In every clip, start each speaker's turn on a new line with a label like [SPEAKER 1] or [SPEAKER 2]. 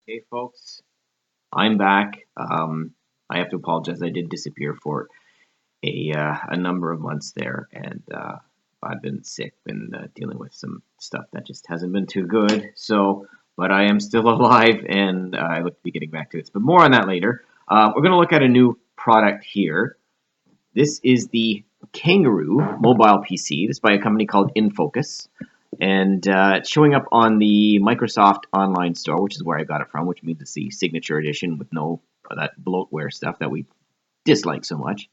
[SPEAKER 1] Hey folks, I'm back. I have to apologize. I did disappear for a number of months there, and I've been sick, been dealing with some stuff that just hasn't been too good. So, but I am still alive, and I look to be getting back to it. But more on that later. We're going to look at a new product here. This is the Kangaroo mobile PC. This is by a company called InFocus. And it's showing up on the Microsoft Online Store, which is where I got it from, which means it's the signature edition with no that bloatware stuff that we dislike so much.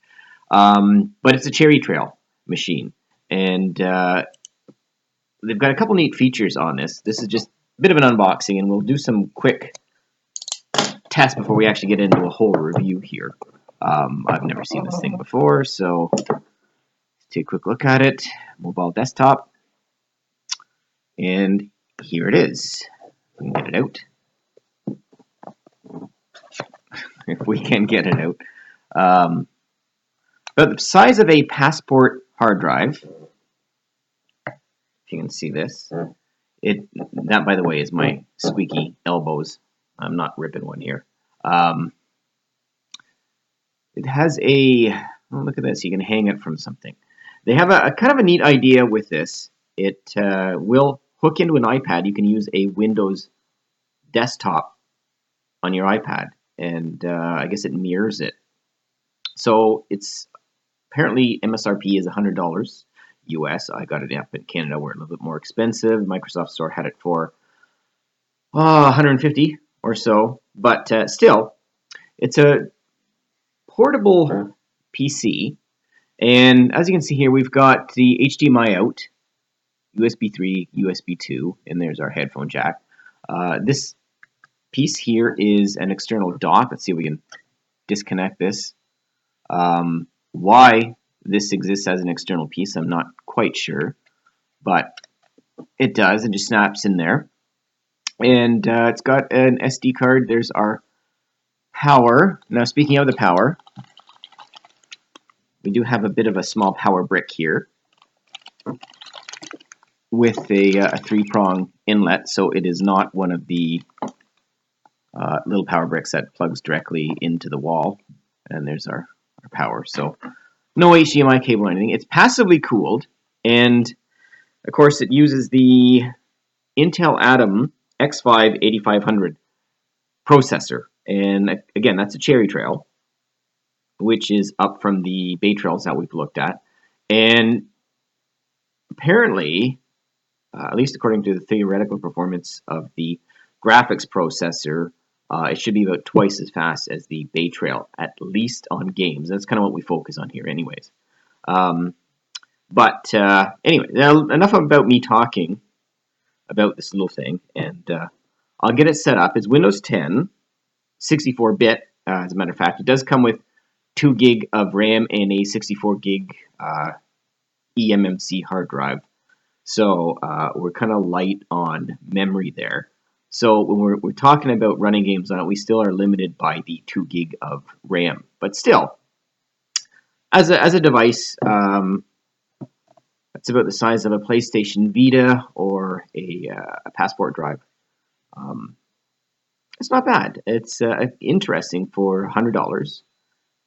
[SPEAKER 1] But it's a cherry trail machine, and they've got a couple neat features on this. This is just a bit of an unboxing, and we'll do some quick tests before we actually get into a whole review here. I've never seen this thing before, so let's take a quick look at it. Mobile desktop. And here it is. We can get it out. If we can get it out. But the size of a passport hard drive. If you can see this. That, by the way, is my squeaky elbows. I'm not ripping one here. It has a... Oh, look at this. You can hang it from something. They have a kind of a neat idea with this. It will hook into an iPad. You can use a Windows desktop on your iPad, and I guess it mirrors it. So it's apparently MSRP is $100 US. I got it up in Canada where it's a little bit more expensive. Microsoft Store had it for 150 or so, but still, it's a portable PC. And as you can see here, we've got the HDMI out, USB 3, USB 2, and there's our headphone jack. This piece here is an external dock. Let's see if we can disconnect this. Why this exists as an external piece, I'm not quite sure, but it does. It just snaps in there. And it's got an SD card. There's our power. Now, speaking of the power, we do have a bit of a small power brick here with a three-prong inlet, so it is not one of the little power bricks that plugs directly into the wall. And there's our power. So no HDMI cable or anything. It's passively cooled, and of course it uses the Intel Atom X5 8500 processor. And again, that's a cherry trail, which is up from the Baytrails that we've looked at. And apparently, at least according to the theoretical performance of the graphics processor, it should be about twice as fast as the Baytrail, at least on games. That's kind of what we focus on here anyways. Anyway, now enough about me talking about this little thing, and I'll get it set up. It's Windows 10, 64-bit, as a matter of fact. It does come with 2 gig of RAM and a 64 gig eMMC hard drive. So we're kind of light on memory there. So when we're talking about running games on it, we still are limited by the 2 gig of RAM. But still, as a device, it's about the size of a PlayStation Vita or a passport drive. It's not bad. It's interesting for $100,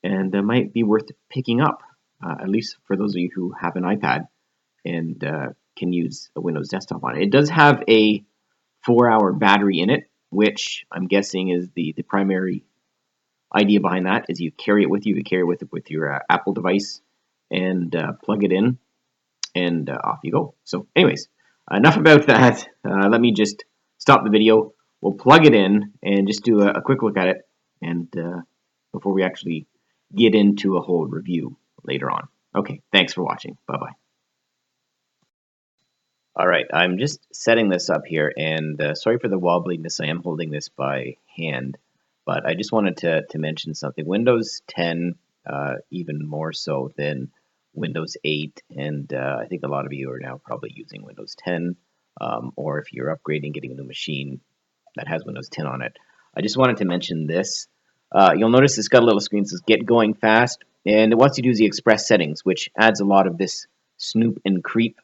[SPEAKER 1] and might be worth picking up, at least for those of you who have an iPad and can use a Windows desktop on it. It does have a 4-hour battery in it, which I'm guessing is the primary idea behind that. Is you carry it with you. You carry it with your Apple device and plug it in, and off you go. So anyways, enough about that. Let me just stop the video. We'll plug it in and just do a quick look at it, and before we actually get into a whole review later on. Okay, thanks for watching. Bye-bye. All right, I'm just setting this up here, and sorry for the wobbliness. I am holding this by hand, but I just wanted to mention something. Windows 10, even more so than Windows 8, and I think a lot of you are now probably using Windows 10, or if you're upgrading, getting a new machine that has Windows 10 on it. I just wanted to mention this. You'll notice it's got a little screen that says Get Going Fast, and it wants you to use the Express settings, which adds a lot of this snoop and creep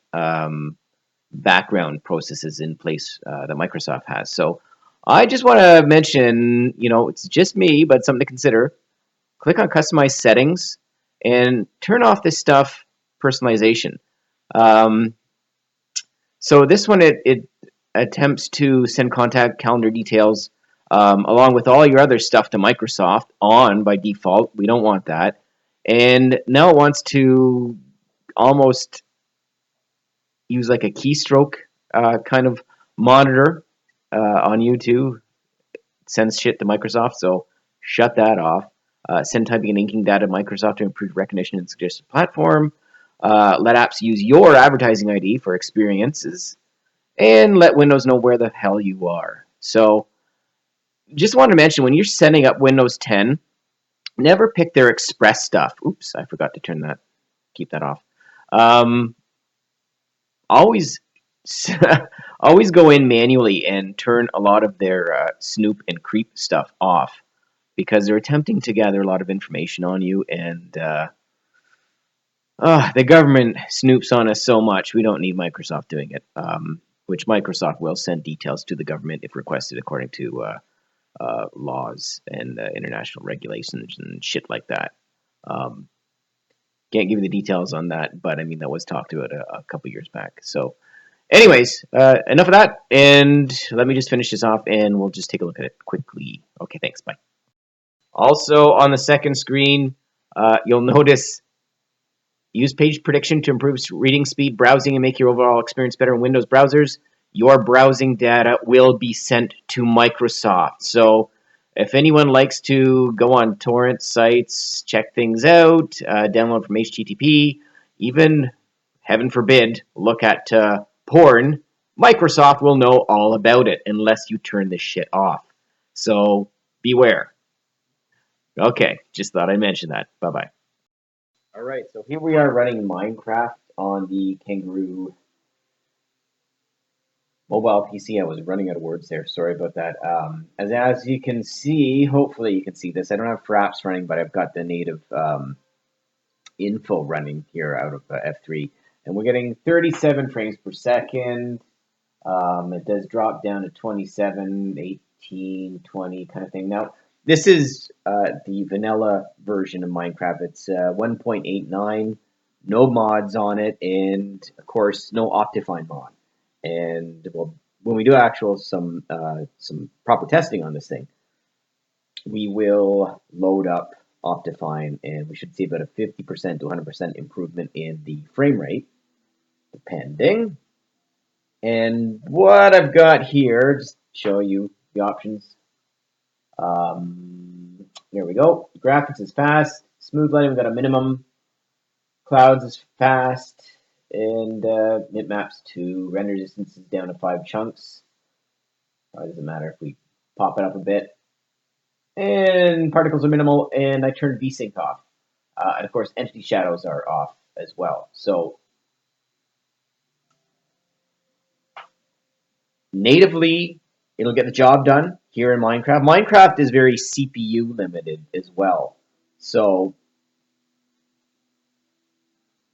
[SPEAKER 1] background processes in place that Microsoft has. So I just want to mention, it's just me, but something to consider. Click on Customize Settings and turn off this stuff, personalization. Um, so this one, it attempts to send contact calendar details along with all your other stuff to Microsoft on by default. We don't want that. And now it wants to almost use like a keystroke kind of monitor on you too. Sends shit to Microsoft, so shut that off. Send typing and inking data to Microsoft to improve recognition and suggested platform. Let apps use your advertising ID for experiences, and let Windows know where the hell you are. So, just wanted to mention when you're setting up Windows 10, never pick their Express stuff. Oops, I forgot to turn that. Keep that off. Um, always always go in manually and turn a lot of their snoop and creep stuff off because they're attempting to gather a lot of information on you, and the government snoops on us so much we don't need Microsoft doing it, which Microsoft will send details to the government if requested according to laws and international regulations and shit like that. um, can't give you the details on that, but I mean that was talked about a couple years back. So anyways, enough of that, and let me just finish this off, and we'll just take a look at it quickly. Okay, thanks, bye. Also, on the second screen, you'll notice use page prediction to improve reading speed, browsing, and make your overall experience better in Windows browsers. Your browsing data will be sent to Microsoft. So if anyone likes to go on torrent sites, check things out, download from HTTP, even, heaven forbid, look at porn, Microsoft will know all about it unless you turn this shit off. So beware. Okay, just thought I'd mention that. Bye-bye. All right, so here we are running Minecraft on the Kangaroo mobile PC. I was running out of words there. Sorry about that. As you can see, hopefully you can see this. I don't have Fraps running, but I've got the native info running here out of F3, and we're getting 37 frames per second. It does drop down to 27, 18, 20 kind of thing. Now, this is the vanilla version of Minecraft. It's 1.89, no mods on it, and of course, no Optifine mod. And well, when we do some proper testing on this thing, we will load up Optifine, and we should see about a 50% to 100% improvement in the frame rate, depending. And what I've got here, just show you the options. There we go. Graphics is fast. Smooth lighting, we've got a minimum. Clouds is fast. And it maps to render distances down to 5 chunks. It doesn't matter if we pop it up a bit. And particles are minimal, and I turned VSync off. And of course, entity shadows are off as well. So natively, it'll get the job done here in Minecraft. Minecraft is very CPU limited as well. So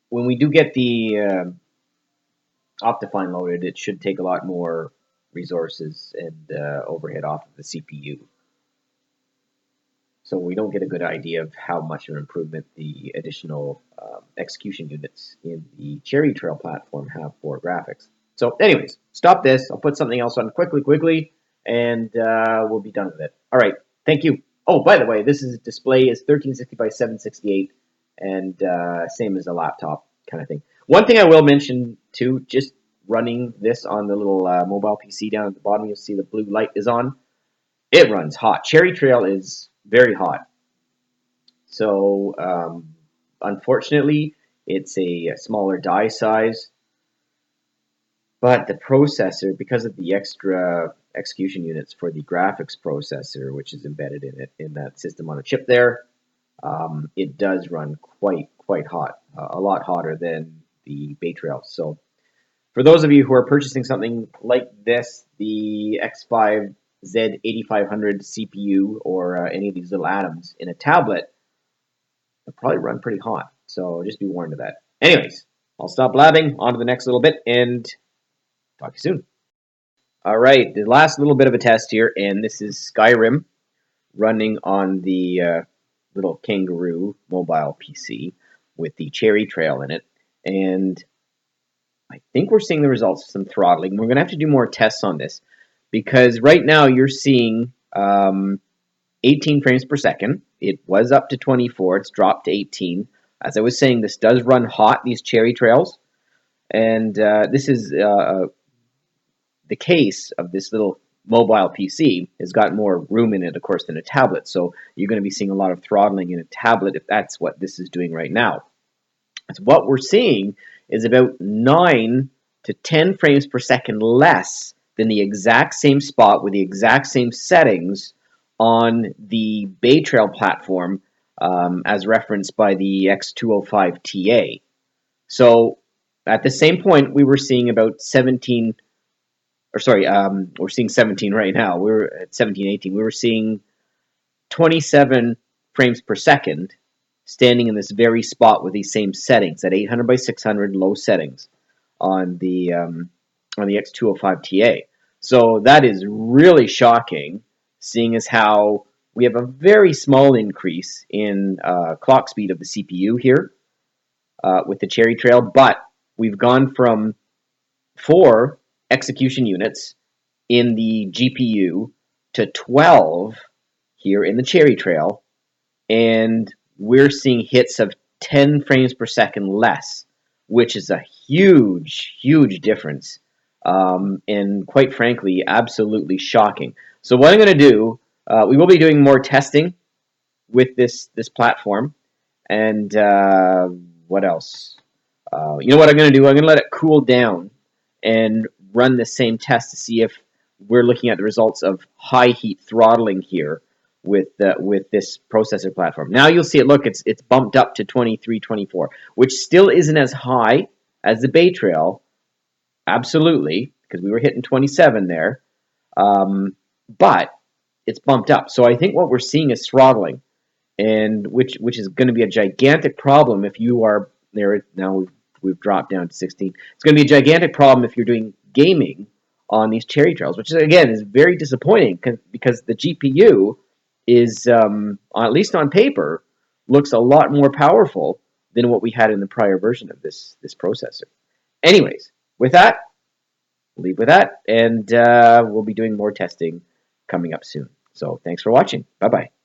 [SPEAKER 1] when we do get the Optifine loaded, it should take a lot more resources and overhead off of the CPU. So we don't get a good idea of how much of an improvement the additional execution units in the Cherry Trail platform have for graphics. So anyways, stop this. I'll put something else on quickly, and we'll be done with it. All right, thank you. Oh, by the way, this display is 1360 by 768, and same as a laptop kind of thing. One thing I will mention too, just running this on the little mobile PC down at the bottom, you'll see the blue light is on. It runs hot. Cherry Trail is very hot. So unfortunately, it's a smaller die size, but the processor, because of the extra execution units for the graphics processor, which is embedded in it in that system on a chip there, it does run quite hot, a lot hotter than the Baytrails. So for those of you who are purchasing something like this, the X5 Z8500 CPU or any of these little atoms in a tablet, it'll probably run pretty hot. So just be warned of that. Anyways, I'll stop blabbing, on to the next little bit, and talk to you soon. All right, the last little bit of a test here, and this is Skyrim running on the little Kangaroo mobile PC with the Cherry Trail in it. And I think we're seeing the results of some throttling. We're going to have to do more tests on this because right now you're seeing 18 frames per second. It was up to 24. It's dropped to 18. As I was saying, this does run hot, these Cherry Trails. And this is the case of this little mobile PC has got more room in it, of course, than a tablet. So you're going to be seeing a lot of throttling in a tablet if that's what this is doing right now. So what we're seeing is about 9 to 10 frames per second less than the exact same spot with the exact same settings on the Baytrail platform as referenced by the X205TA. So at the same point, we were seeing about 17, or sorry, we're seeing 17 right now. We're at 17, 18. We were seeing 27 frames per second standing in this very spot with these same settings at 800 by 600 low settings on the X205TA. So that is really shocking, seeing as how we have a very small increase in clock speed of the CPU here with the Cherry Trail, but we've gone from 4 execution units in the GPU to 12 here in the Cherry Trail, and we're seeing hits of 10 frames per second less, which is a huge, huge difference, and quite frankly, absolutely shocking. So what I'm going to do, we will be doing more testing with this platform, and what else? You know what I'm going to do? I'm going to let it cool down and run the same test to see if we're looking at the results of high heat throttling here with this processor platform. Now you'll see it. Look, it's bumped up to 23, 24, which still isn't as high as the Baytrail, absolutely, because we were hitting 27 there, but it's bumped up. So I think what we're seeing is throttling, and which is going to be a gigantic problem if you are there. Now we've dropped down to 16. It's going to be a gigantic problem if you're doing gaming on these Cherry Trails, which is, again, is very disappointing because the GPU is, at least on paper, looks a lot more powerful than what we had in the prior version of this processor. Anyways, with that, leave with that, and we'll be doing more testing coming up soon. So thanks for watching. Bye bye.